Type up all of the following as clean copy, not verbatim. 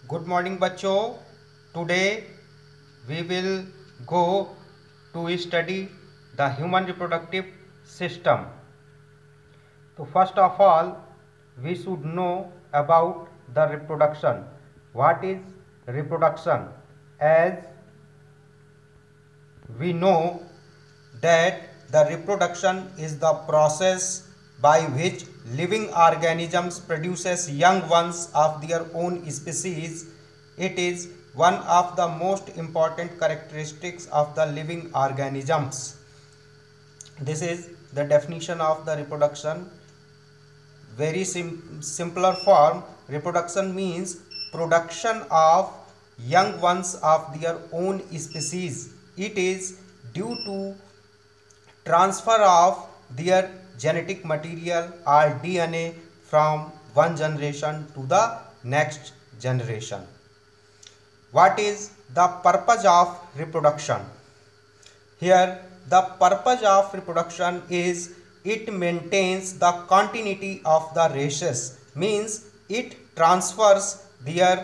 Good morning बच्चों। Today we will go to study the human reproductive system. तो first of all we should know about the reproduction. What is reproduction? As we know that the reproduction is the process by which living organisms produces young ones of their own species. It is one of the most important characteristics of the living organisms. This is the definition of the reproduction. Very simpler form, reproduction means production of young ones of their own species. It is due to transfer of their genetic material or DNA from one generation to the next generation. What is the purpose of reproduction? Here the purpose of reproduction is it maintains the continuity of the races, means it transfers their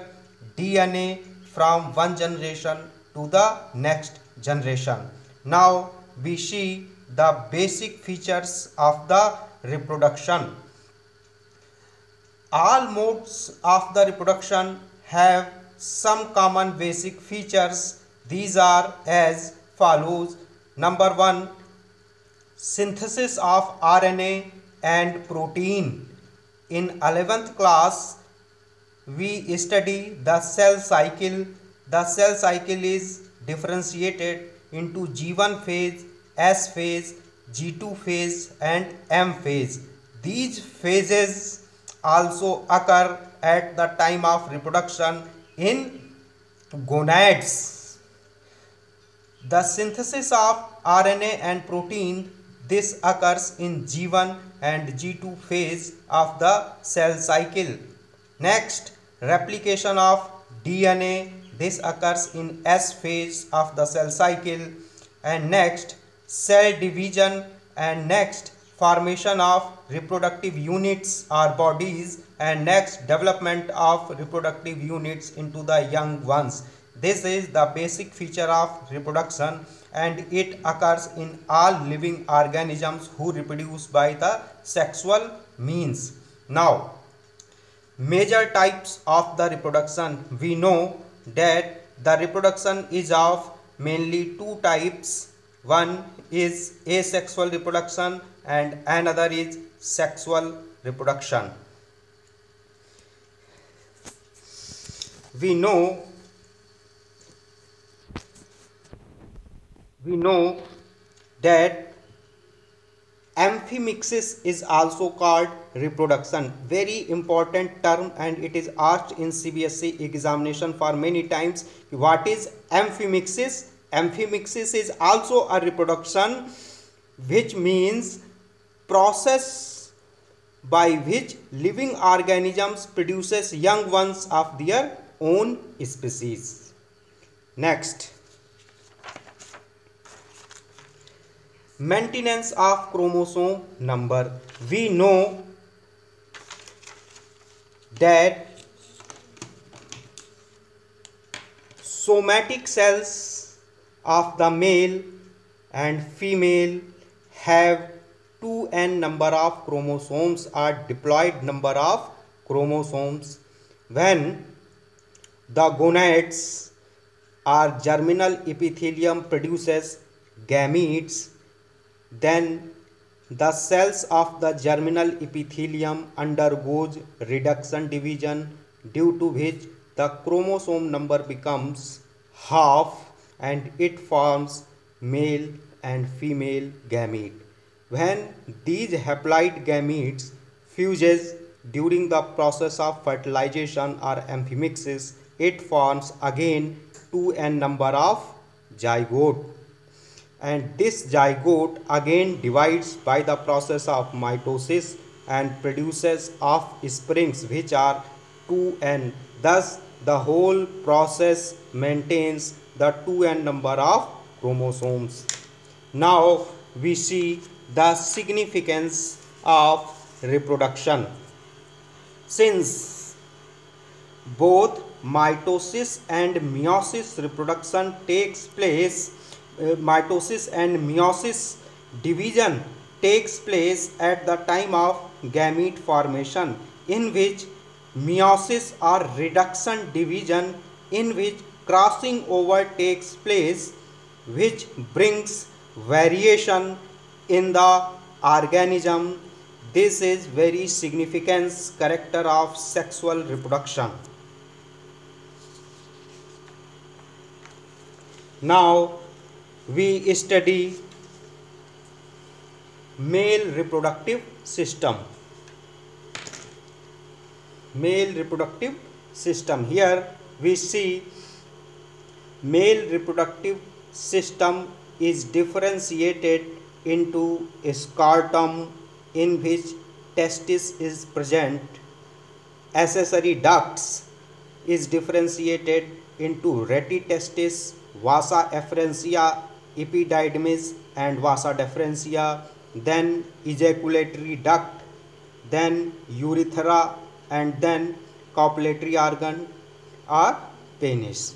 DNA from one generation to the next generation. Now we see the basic features of the reproduction. All modes of the reproduction have some common basic features. These are as follows. Number 1, synthesis of RNA and protein. In 11th class we study the cell cycle. The cell cycle is differentiated into G1 phase, S phase, G2 phase and M phase. These phases also occur at the time of reproduction in gonads. The synthesis of RNA and protein, this occurs in G1 and G2 phase of the cell cycle. Next, replication of DNA, this occurs in S phase of the cell cycle. And next, cell division, and next, formation of reproductive units or bodies, and next, development of reproductive units into the young ones. This is the basic feature of reproduction and it occurs in all living organisms who reproduce by the sexual means. Now, major types of the reproduction. We know that the reproduction is of mainly two types. One is asexual reproduction and another is sexual reproduction. We know that amphimixis is also called reproduction. Very important term and it is asked in CBSE examination for many times. What is amphimixis? Amphimixis is also a reproduction, which means process by which living organisms produces young ones of their own species. Next, maintenance of chromosome number. We know that somatic cells of the male and female have 2n number of chromosomes or diploid number of chromosomes. When the gonads or germinal epithelium produces gametes, then the cells of the germinal epithelium undergoes reduction division, due to which the chromosome number becomes half and it forms male and female gamete. When these haploid gametes fuses during the process of fertilization or amphimixis, it forms again 2n number of zygote. And this zygote again divides by the process of mitosis and produces offsprings which are 2n. Thus the whole process maintains the 2n number of chromosomes. Now we see the significance of reproduction. Since both mitosis and meiosis reproduction takes place. Mitosis and meiosis division takes place at the time of gamete formation, in which meiosis or reduction division, in which crossing over takes place, which brings variation in the organism. This is very significant character of sexual reproduction. Now we study male reproductive system. Male reproductive system. Here we see male reproductive system is differentiated into a scrotum, in which testis is present. Accessory ducts is differentiated into retitestis, vasa efferentia, epididymis and vasa deferentia, then ejaculatory duct, then urethra, and then copulatory organ or penis.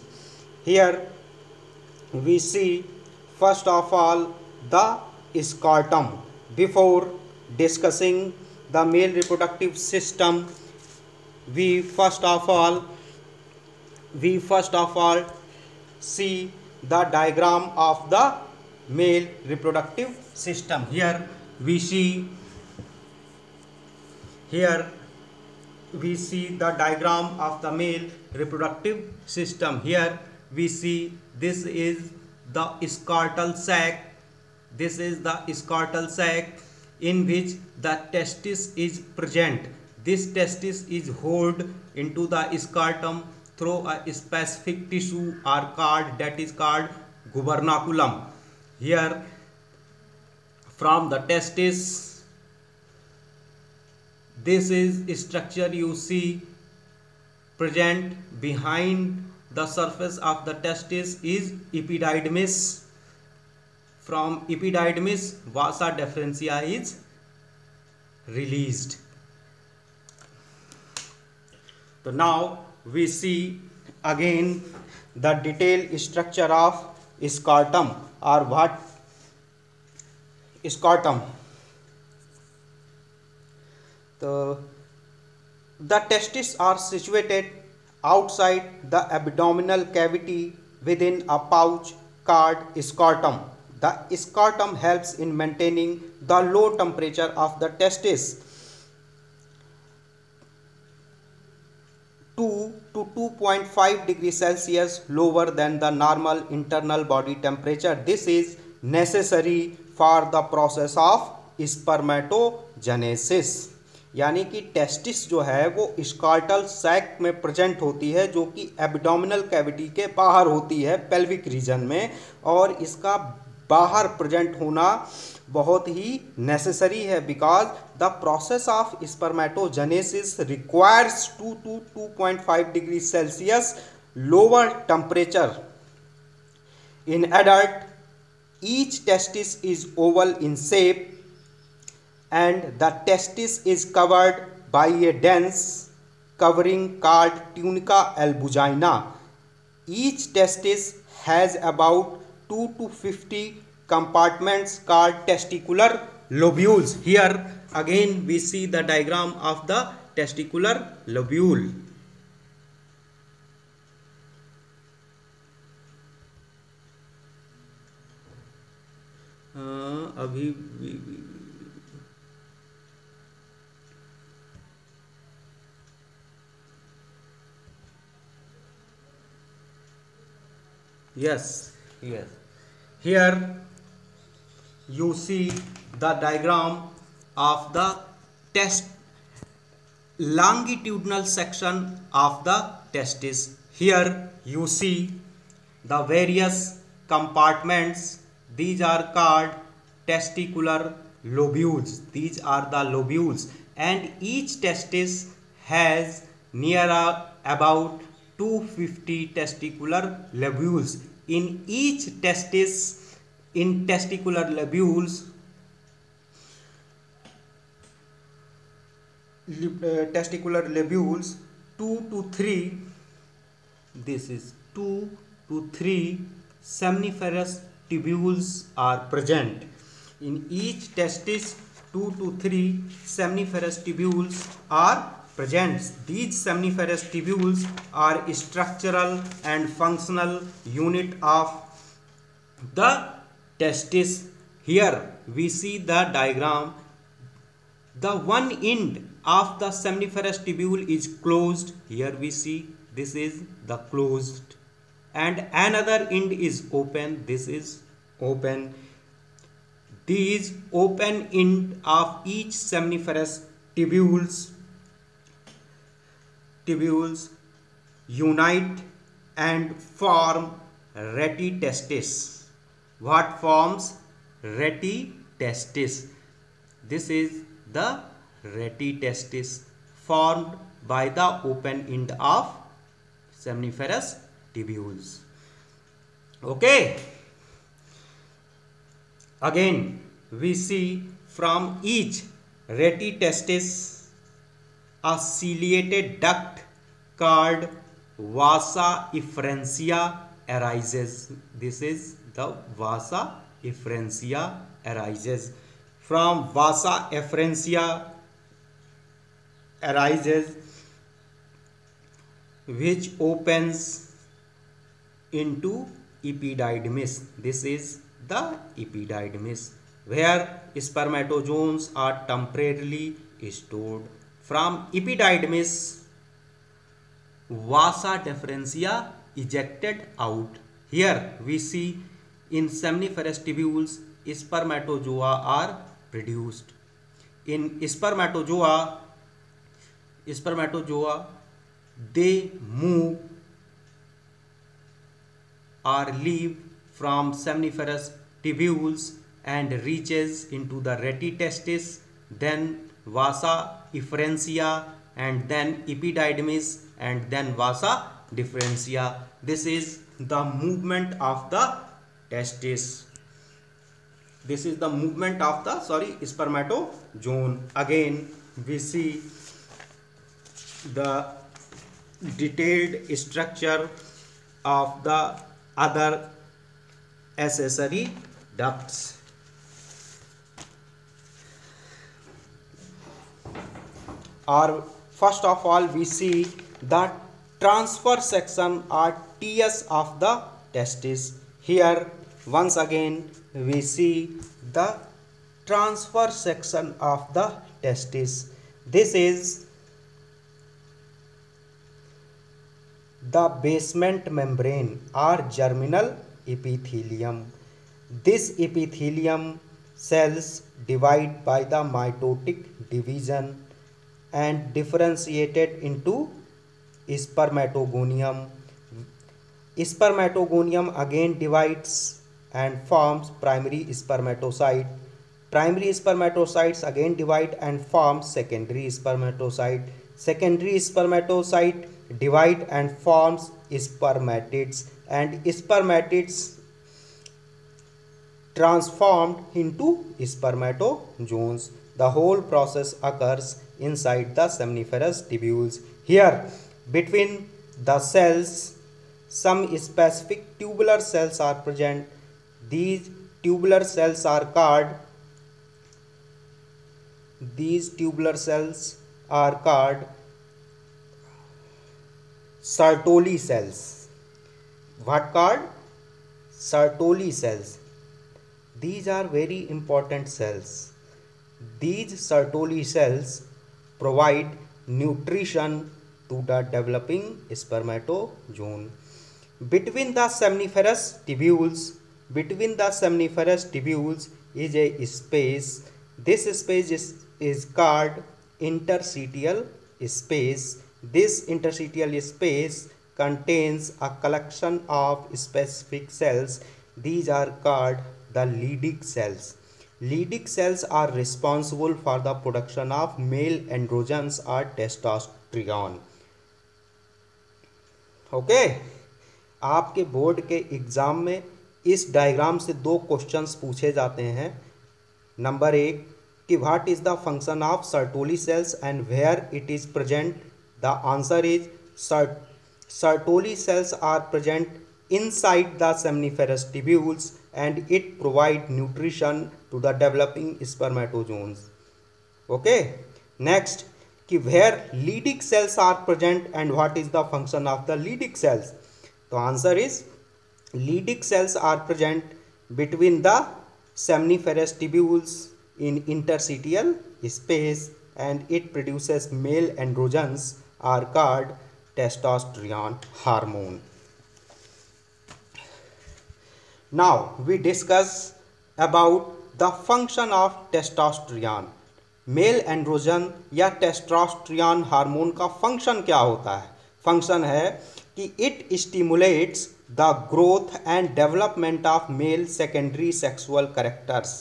Here we see first of all the scrotum. Before discussing the male reproductive system, we first of all see the diagram of the male reproductive system. Here we see the diagram of the male reproductive system. Here we see this is the scrotal sac. This is the scrotal sac in which the testis is present. This testis is held into the scrotum through a specific tissue or cord that is called gubernaculum. Here from the testis, this is structure you see present behind the surface of the testis is epididymis. From epididymis, vasa deferentia is released. So now we see again the detailed structure of scrotum, or what scrotum. The testes are situated outside the abdominal cavity within a pouch called scrotum. The scrotum helps in maintaining the low temperature of the testis, 2 to 2.5 degrees Celsius lower than the normal internal body temperature. This is necessary for the process of spermatogenesis. यानी कि testis जो है वो स्कॉर्टल sac में present होती है, जो कि एब्डोमिनल कैविटी के बाहर होती है, पेल्विक रीजन में, और इसका बाहर प्रेजेंट होना बहुत ही नेसेसरी है, because the process of spermatogenesis requires 2 to 2.5 degree Celsius lower temperature. In adult each testis is oval in shape and the testis is covered by a dense covering called tunica albuginea. Each testis has about 2 to 50 compartments called testicular lobules. Here again we see the diagram of the testicular lobule. अभी yes, here you see the diagram of the longitudinal section of the testis. Here you see the various compartments. These are called testicular lobules. These are the lobules, and each testis has near about 250 testicular lobules. In each testis, in testicular lobules, 2 to 3 this is 2 to 3 seminiferous tubules are present. In each testis 2 to 3 seminiferous tubules are present. These seminiferous tubules are structural and functional unit of the testis. Here we see the diagram. The one end of the seminiferous tubule is closed. Here we see this is the closed, and another end is open. This is open. These open end of each seminiferous tubules unite and form retitestis. What forms retitestis? This is the retitestis formed by the open end of seminiferous tubules. Okay. Again, we see from each retitestis a ciliated duct called vasa efferentia arises. This is the vasa efferentia arises. From vasa efferentia arises, which opens into epididymis. This is the epididymis, where spermatozoons are temporarily stored. From epididymis, vasa deferentia ejected out. Here we see in seminiferous tubules spermatozoa are produced. In spermatozoa they move or leave from seminiferous tubules and reaches into the retitestis, then vasa efferentia, and then epididymis, and then vasa deferentia. This is the movement of the testis. This is the movement of the spermatozoon. Again we see the detailed structure of the other accessory ducts. Or first of all we see the transfer section or TS of the testis. Here once again we see the transfer section of the testis. This is the basement membrane or germinal epithelium. This epithelium cells divide by the mitotic division and differentiated into spermatogonium. Spermatogonium again divides and forms primary spermatocyte. Primary spermatocytes again divide and form secondary spermatocyte. Secondary spermatocyte divide and forms spermatids, and spermatids transformed into spermatozoons. The whole process occurs inside the seminiferous tubules. Here between the cells some specific tubular cells are present. These tubular cells are called Sertoli cells. What called? Sertoli cells. These are very important cells. These Sertoli cells provide nutrition to the developing spermatozoon. Between the seminiferous tubules is a space. This space is called interstitial space. This interstitial space contains a collection of specific cells. These are called the Leydig cells. Leydig cells are responsible for the production of male androgens or testosterone. Okay आपके board के exam में इस diagram से दो questions पूछे जाते हैं. Number 1 कि what is the function of Sertoli cells and where it is present. The answer is Sertoli cells are present inside the seminiferous tubules and it provide nutrition to the developing spermatozoons. Okay. Next, where Leydig cells are present and what is the function of the Leydig cells? The answer is Leydig cells are present between the seminiferous tubules in interstitial space and it produces male androgens are called testosterone hormone. Now we discuss about the function of testosterone. Male androgen या testosterone hormone का function क्या होता है? Function है कि it stimulates the growth and development of male secondary sexual characters,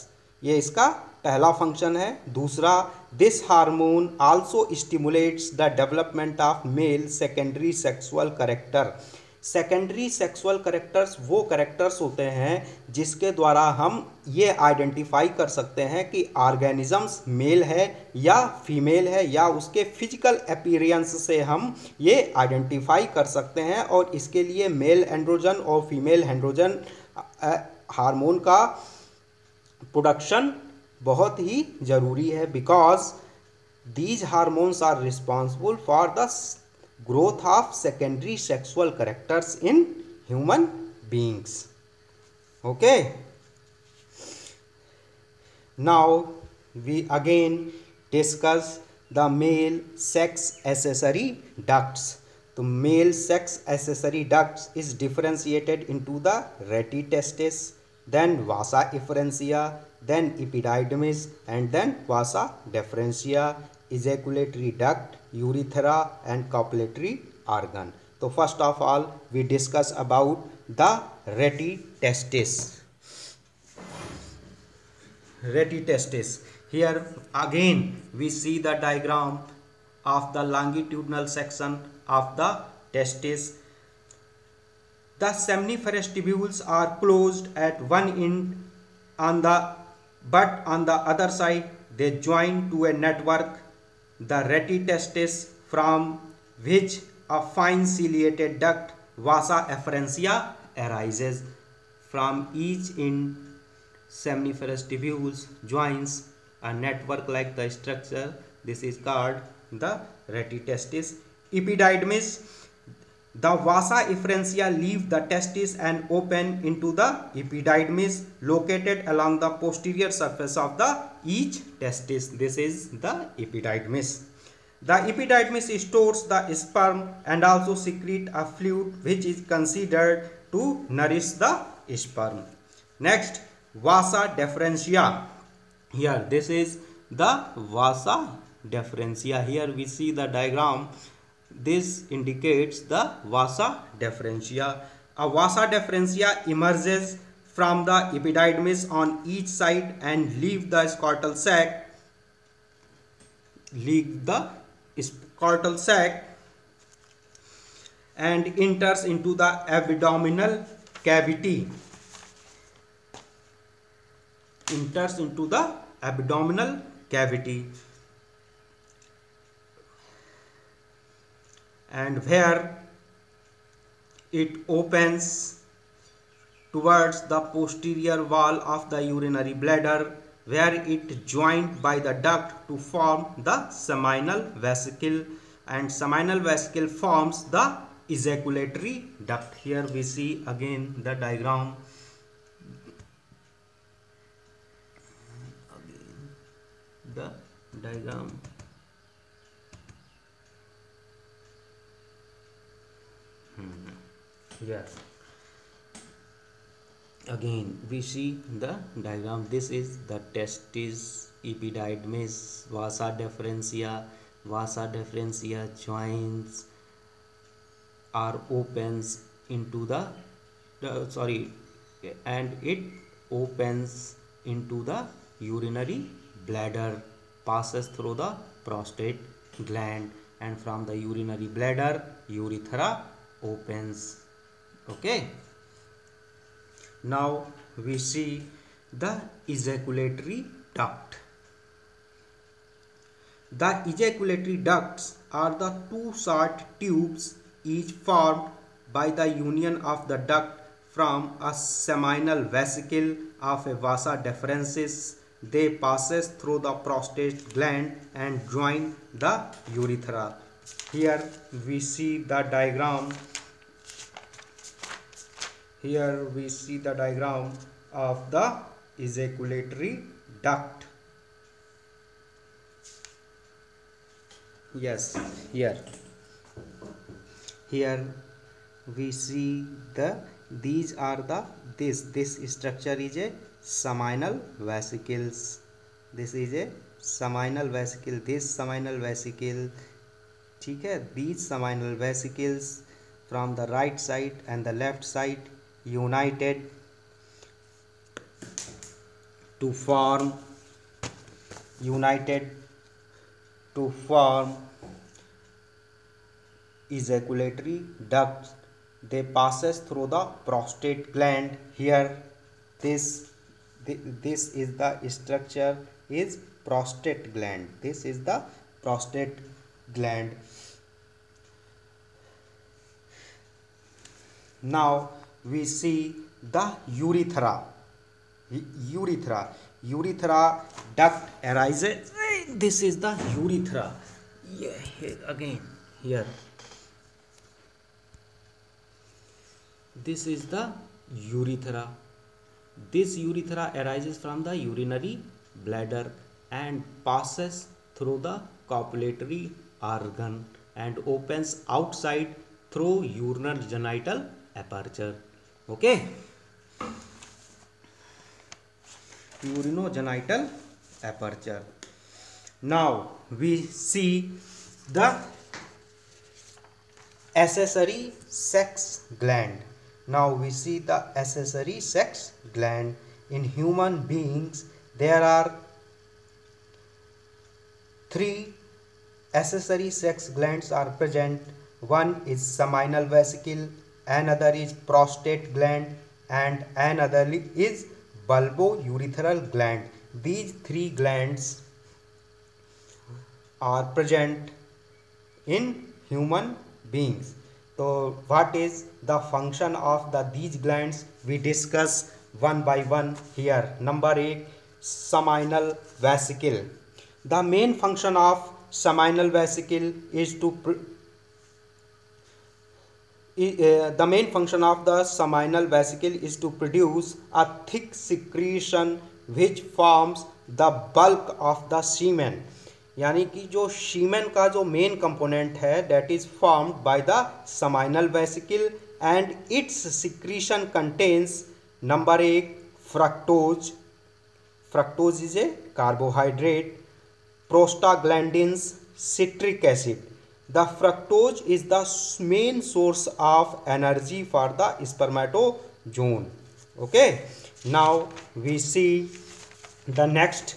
ये इसका पहला फंक्शन है. दूसरा, this hormone also stimulates the development of male secondary sexual character. Secondary sexual characters वो कैरेक्टर्स होते हैं जिसके द्वारा हम ये आइडेंटिफाई कर सकते हैं कि ऑर्गेनिजम्स मेल है या फीमेल है, या उसके फिजिकल अपीयरेंस से हम ये आइडेंटिफाई कर सकते हैं. और इसके लिए मेल एंड्रोजन और फीमेल एंड्रोजन हार्मोन का प्रोडक्शन बहुत ही ज़रूरी है, because these hormones are responsible for the growth of secondary sexual characters in human beings. Okay, now we again discuss the male sex accessory ducts. So male sex accessory ducts is differentiated into the retitestis, then vasa efferentia, then epididymis, and then vasa deferentia, ejaculatory duct, urethra and copulatory organ. So first of all we discuss about the retitestis. Retitestis. Here again we see the diagram of the longitudinal section of the testis. The seminiferous tubules are closed at one end but on the other side they join to a network, the retitestis, from which a fine ciliated duct, vasa efferentia, arises. From each end seminiferous tubules joins a network like the structure. This is called the retitestis. Epididymis. The vasa efferentia leave the testis and open into the epididymis located along the posterior surface of the each testis. This is the epididymis. The epididymis stores the sperm and also secrete a fluid which is considered to nourish the sperm. Next, vasa deferentia. Here this is the vasa deferentia. Here we see the diagram. This indicates the vasa deferentia. A vasa deferentia emerges from the epididymis on each side and leave the scrotal sac. And enters into the abdominal cavity. And where it opens towards the posterior wall of the urinary bladder, where it joined by the duct to form the seminal vesicle, and seminal vesicle forms the ejaculatory duct. Here we see again the diagram. Here again we see the diagram. This is the testis, epididymis, vasa deferentia. Vasa deferentia joins or opens into the and it opens into the urinary bladder, passes through the prostate gland, and from the urinary bladder urethra opens. Okay, now we see the ejaculatory duct. The ejaculatory ducts are the two short tubes is formed by the union of the duct from a seminal vesicle of a vasa deferensis. They passes through the prostate gland and join the urethra. Here we see the diagram. Here we see the diagram of the ejaculatory duct. Yes, here we see these are the this structure is a seminal vesicles. This is a seminal vesicle. This seminal vesicle, ठीक है, these seminal vesicles from the right side and the left side united to form ejaculatory duct. They passes through the prostate gland. Here this is the structure is prostate gland. This is the prostate gland. Now we see the urethra. Urethra duct arises. This is the urethra. Again here. This is the urethra. This urethra arises from the urinary bladder and passes through the copulatory organ and opens outside through urinogenital aperture. Okay. Urinogenital aperture. Now we see the accessory sex gland. Now we see the accessory sex gland. In human beings there are 3 accessory sex glands are present. One is seminal vesicle, another is prostate gland, and another is bulbourethral gland. These 3 glands are present in human beings. So what is the function of these glands? We discuss one by one here. Number 8, seminal vesicle. The main function of seminal vesicle is to the main function of the seminal vesicle is to produce a thick secretion which forms the bulk of the semen. यानी कि जो शीमेन का जो main component है that is formed by the seminal vesicle and its secretion contains number 8 fructose. Fructose is a carbohydrate. Prostaglandins, citric acid. The fructose is the main source of energy for the spermatozoon. Okay. Now we see the next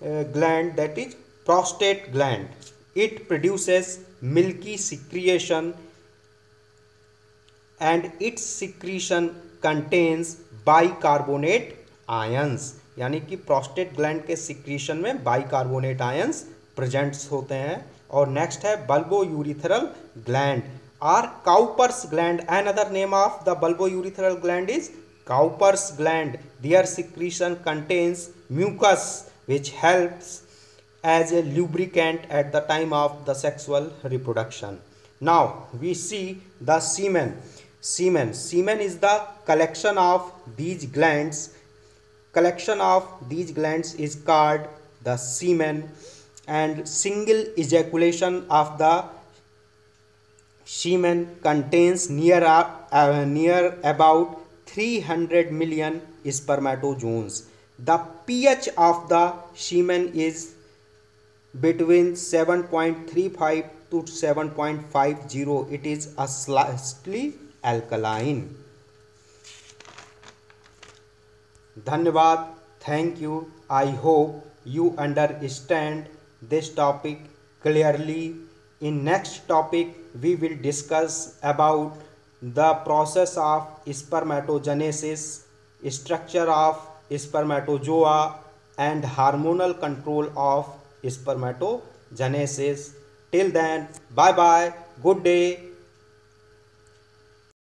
gland, that is prostate gland. It produces milky secretion and its secretion contains bicarbonate ions. यानी कि prostate gland के secretion में bicarbonate ions presents होते हैं. और next है bulbourethral gland or Cowper's gland. Another name of the bulbourethral gland is Cowper's gland. Their secretion contains mucus which helps as a lubricant at the time of the sexual reproduction. Now we see the semen. Semen is the collection of these glands. Collection of these glands is called the semen, and single ejaculation of the semen contains near about 300 million spermatozoons. The pH of the semen is between 7.35 to 7.50. It is a slightly alkaline. Dhanyavad. Thank you. I hope you understand this topic clearly. In next topic we will discuss about the process of spermatogenesis, structure of spermatozoa, and hormonal control of spermatogenesis. Till then, bye bye, good day.